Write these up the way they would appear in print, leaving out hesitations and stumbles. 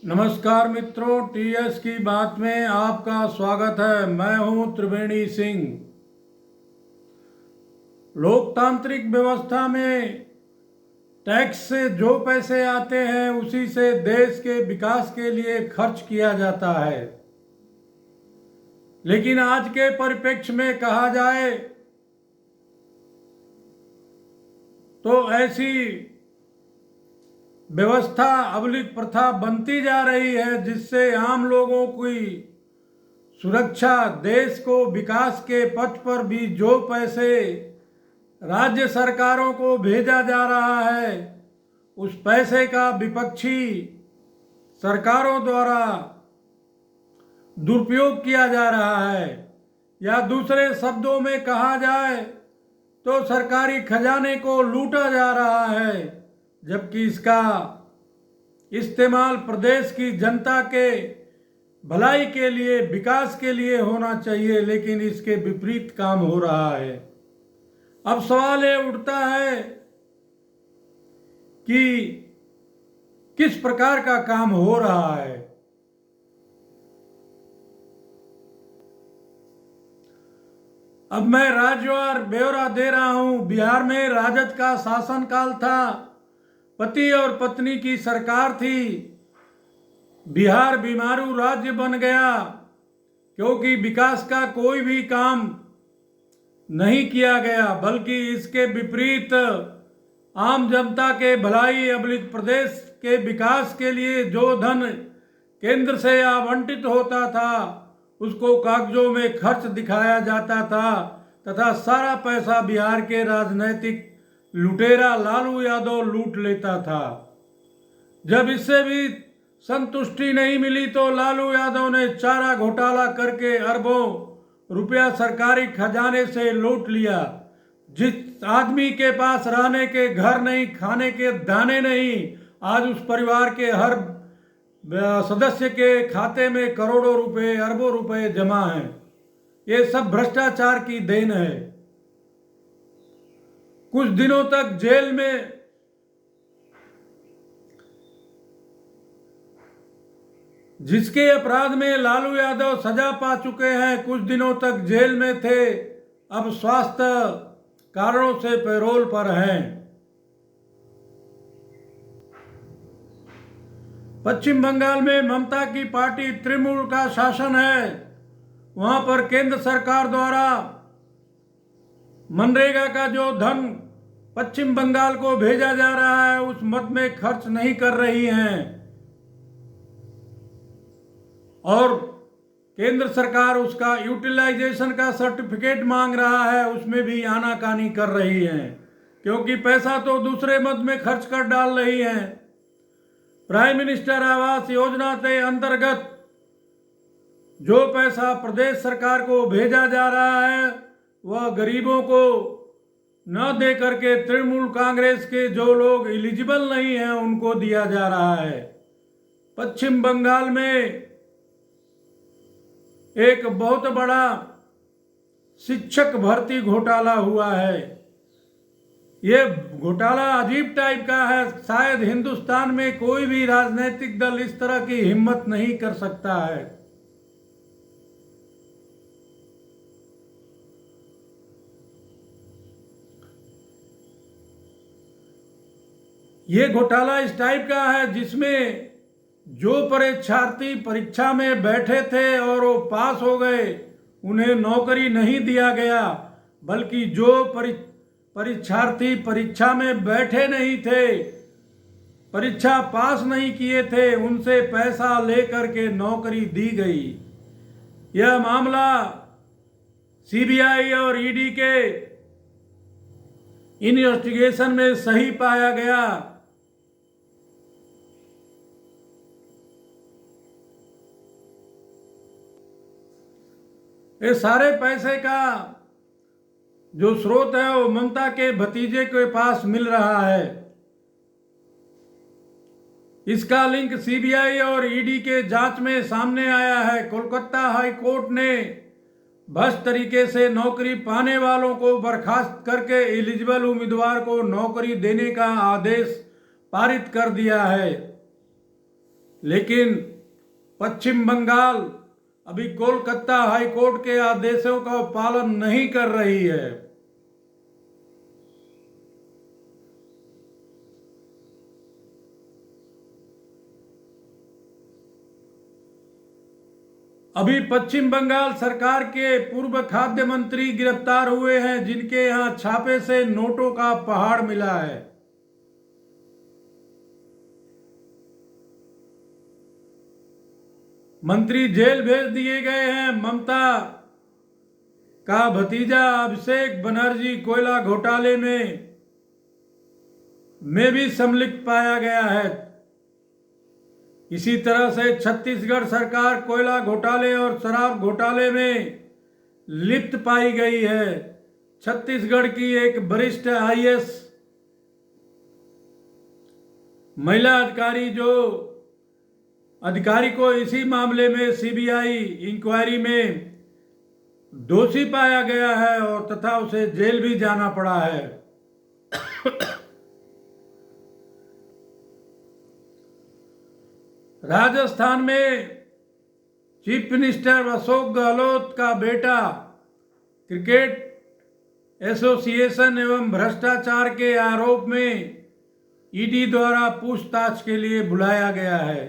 नमस्कार मित्रों, टीएस की बात में आपका स्वागत है। मैं हूं त्रिवेणी सिंह। लोकतांत्रिक व्यवस्था में टैक्स से जो पैसे आते हैं उसी से देश के विकास के लिए खर्च किया जाता है। लेकिन आज के परिप्रेक्ष्य में कहा जाए तो ऐसी व्यवस्था अवलिक प्रथा बनती जा रही है जिससे आम लोगों की सुरक्षा, देश को विकास के पथ पर भी जो पैसे राज्य सरकारों को भेजा जा रहा है उस पैसे का विपक्षी सरकारों द्वारा दुरुपयोग किया जा रहा है, या दूसरे शब्दों में कहा जाए तो सरकारी खजाने को लूटा जा रहा है, जबकि इसका इस्तेमाल प्रदेश की जनता के भलाई के लिए, विकास के लिए होना चाहिए, लेकिन इसके विपरीत काम हो रहा है। अब सवाल ये उठता है कि किस प्रकार का काम हो रहा है। अब मैं राज्यवार ब्यौरा दे रहा हूं। बिहार में राजद का शासनकाल था, पति और पत्नी की सरकार थी। बिहार बीमारू राज्य बन गया क्योंकि विकास का कोई भी काम नहीं किया गया, बल्कि इसके विपरीत आम जनता के भलाई अवलित प्रदेश के विकास के लिए जो धन केंद्र से आवंटित होता था उसको कागजों में खर्च दिखाया जाता था तथा सारा पैसा बिहार के राजनैतिक लुटेरा लालू यादव लूट लेता था। जब इससे भी संतुष्टि नहीं मिली तो लालू यादव ने चारा घोटाला करके अरबों रुपया सरकारी खजाने से लूट लिया। जिस आदमी के पास रहने के घर नहीं, खाने के दाने नहीं, आज उस परिवार के हर सदस्य के खाते में करोड़ों रुपए, अरबों रुपए जमा हैं। ये सब भ्रष्टाचार की देन है। कुछ दिनों तक जेल में जिसके अपराध में लालू यादव सजा पा चुके हैं, कुछ दिनों तक जेल में थे, अब स्वास्थ्य कारणों से पैरोल पर हैं। पश्चिम बंगाल में ममता की पार्टी तृणमूल का शासन है। वहां पर केंद्र सरकार द्वारा मनरेगा का जो धन पश्चिम बंगाल को भेजा जा रहा है उस मद में खर्च नहीं कर रही हैं, और केंद्र सरकार उसका यूटिलाइजेशन का सर्टिफिकेट मांग रहा है, उसमें भी आनाकानी कर रही है, क्योंकि पैसा तो दूसरे मद में खर्च कर डाल रही है। प्राइम मिनिस्टर आवास योजना के अंतर्गत जो पैसा प्रदेश सरकार को भेजा जा रहा है वह गरीबों को न दे करके तृणमूल कांग्रेस के जो लोग एलिजिबल नहीं हैं उनको दिया जा रहा है। पश्चिम बंगाल में एक बहुत बड़ा शिक्षक भर्ती घोटाला हुआ है। ये घोटाला अजीब टाइप का है। शायद हिंदुस्तान में कोई भी राजनीतिक दल इस तरह की हिम्मत नहीं कर सकता है। ये घोटाला इस टाइप का है जिसमें जो परीक्षार्थी परीक्षा में बैठे थे और वो पास हो गए उन्हें नौकरी नहीं दिया गया, बल्कि जो परीक्षार्थी परीक्षा में बैठे नहीं थे, परीक्षा पास नहीं किए थे, उनसे पैसा लेकर के नौकरी दी गई। यह मामला सीबीआई और ईडी के इन्वेस्टिगेशन में सही पाया गया। ये सारे पैसे का जो स्रोत है वो ममता के भतीजे के पास मिल रहा है। इसका लिंक सीबीआई और ईडी के जांच में सामने आया है। कोलकाता हाई कोर्ट ने भ्रष्ट तरीके से नौकरी पाने वालों को बर्खास्त करके एलिजिबल उम्मीदवार को नौकरी देने का आदेश पारित कर दिया है। लेकिन पश्चिम बंगाल अभी कोलकाता हाई कोर्ट के आदेशों का पालन नहीं कर रही है। अभी पश्चिम बंगाल सरकार के पूर्व खाद्य मंत्री गिरफ्तार हुए हैं, जिनके यहां छापे से नोटों का पहाड़ मिला है। मंत्री जेल भेज दिए गए हैं। ममता का भतीजा अभिषेक बनर्जी कोयला घोटाले में भी सम्मिलित पाया गया है। इसी तरह से छत्तीसगढ़ सरकार कोयला घोटाले और शराब घोटाले में लिप्त पाई गई है। छत्तीसगढ़ की एक वरिष्ठ आईएएस महिला अधिकारी को इसी मामले में सीबीआई इंक्वायरी में दोषी पाया गया है और तथा उसे जेल भी जाना पड़ा है। राजस्थान में चीफ मिनिस्टर अशोक गहलोत का बेटा क्रिकेट एसोसिएशन एवं भ्रष्टाचार के आरोप में ईडी द्वारा पूछताछ के लिए बुलाया गया है।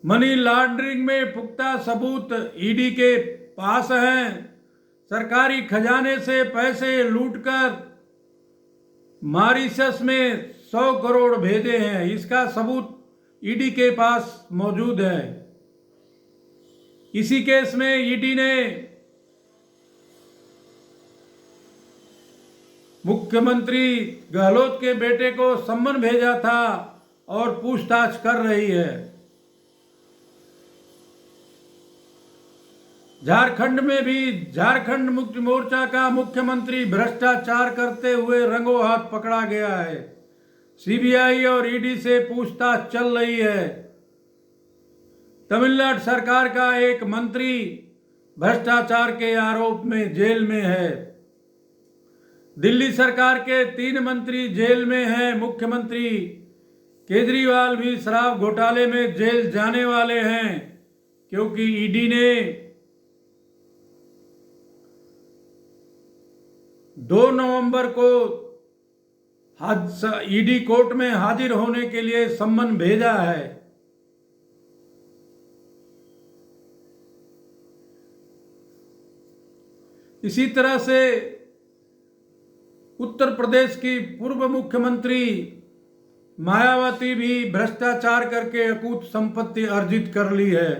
मनी लॉन्ड्रिंग में पुख्ता सबूत ईडी के पास हैं। सरकारी खजाने से पैसे लूटकर मॉरिशस में 100 करोड़ भेजे हैं, इसका सबूत ईडी के पास मौजूद है। इसी केस में ईडी ने मुख्यमंत्री गहलोत के बेटे को सम्मन भेजा था और पूछताछ कर रही है। झारखंड में भी झारखंड मुक्ति मोर्चा का मुख्यमंत्री भ्रष्टाचार करते हुए रंगों हाथ पकड़ा गया है। सीबीआई और ईडी से पूछताछ चल रही है। तमिलनाडु सरकार का एक मंत्री भ्रष्टाचार के आरोप में जेल में है। दिल्ली सरकार के 3 मंत्री जेल में हैं। मुख्यमंत्री केजरीवाल भी शराब घोटाले में जेल जाने वाले हैं, क्योंकि ईडी ने 2 नवंबर को ईडी कोर्ट में हाजिर होने के लिए सम्मन भेजा है। इसी तरह से उत्तर प्रदेश की पूर्व मुख्यमंत्री मायावती भी भ्रष्टाचार करके अकूत संपत्ति अर्जित कर ली है।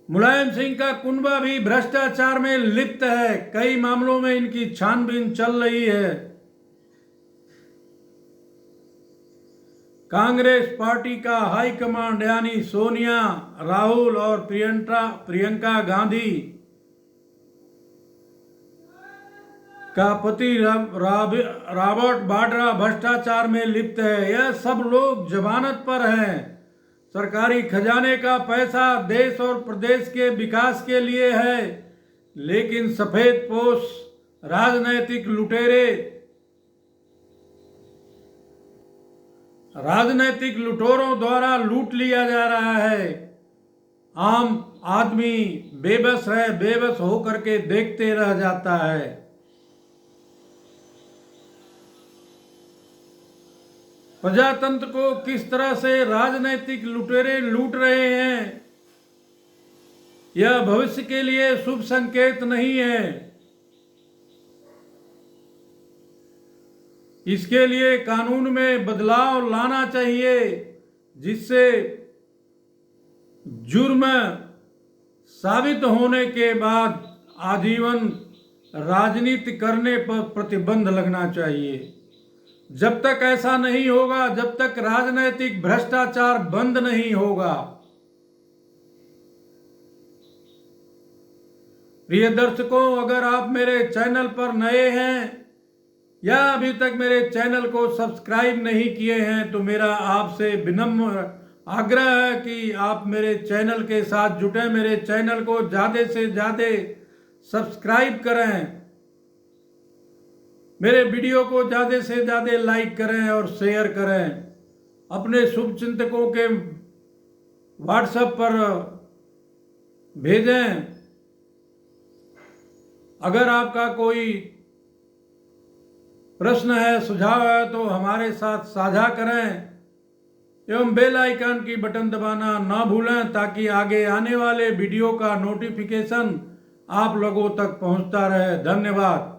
मुलायम सिंह का कुनबा भी भ्रष्टाचार में लिप्त है। कई मामलों में इनकी छानबीन चल रही है। कांग्रेस पार्टी का हाईकमांड यानी सोनिया, राहुल और प्रियंका गांधी का पति रॉबर्ट वाड्रा भ्रष्टाचार में लिप्त है। यह सब लोग जमानत पर हैं। सरकारी खजाने का पैसा देश और प्रदेश के विकास के लिए है, लेकिन सफेदपोश राजनीतिक लुटेरों द्वारा लूट लिया जा रहा है। आम आदमी बेबस होकर के देखते रह जाता है। प्रजातंत्र को किस तरह से राजनीतिक लुटेरे लूट रहे हैं, यह भविष्य के लिए शुभ संकेत नहीं है। इसके लिए कानून में बदलाव लाना चाहिए, जिससे जुर्म साबित होने के बाद आजीवन राजनीति करने पर प्रतिबंध लगना चाहिए। जब तक ऐसा नहीं होगा, जब तक राजनीतिक भ्रष्टाचार बंद नहीं होगा। प्रिय दर्शकों, अगर आप मेरे चैनल पर नए हैं या अभी तक मेरे चैनल को सब्सक्राइब नहीं किए हैं, तो मेरा आपसे विनम्र आग्रह है कि आप मेरे चैनल के साथ जुटें। मेरे चैनल को ज़्यादा से ज़्यादा सब्सक्राइब करें। मेरे वीडियो को ज़्यादा से ज़्यादा लाइक करें और शेयर करें। अपने शुभ चिंतकों के व्हाट्सएप पर भेजें। अगर आपका कोई प्रश्न है, सुझाव है तो हमारे साथ साझा करें एवं बेल आइकन की बटन दबाना ना भूलें ताकि आगे आने वाले वीडियो का नोटिफिकेशन आप लोगों तक पहुंचता रहे। धन्यवाद।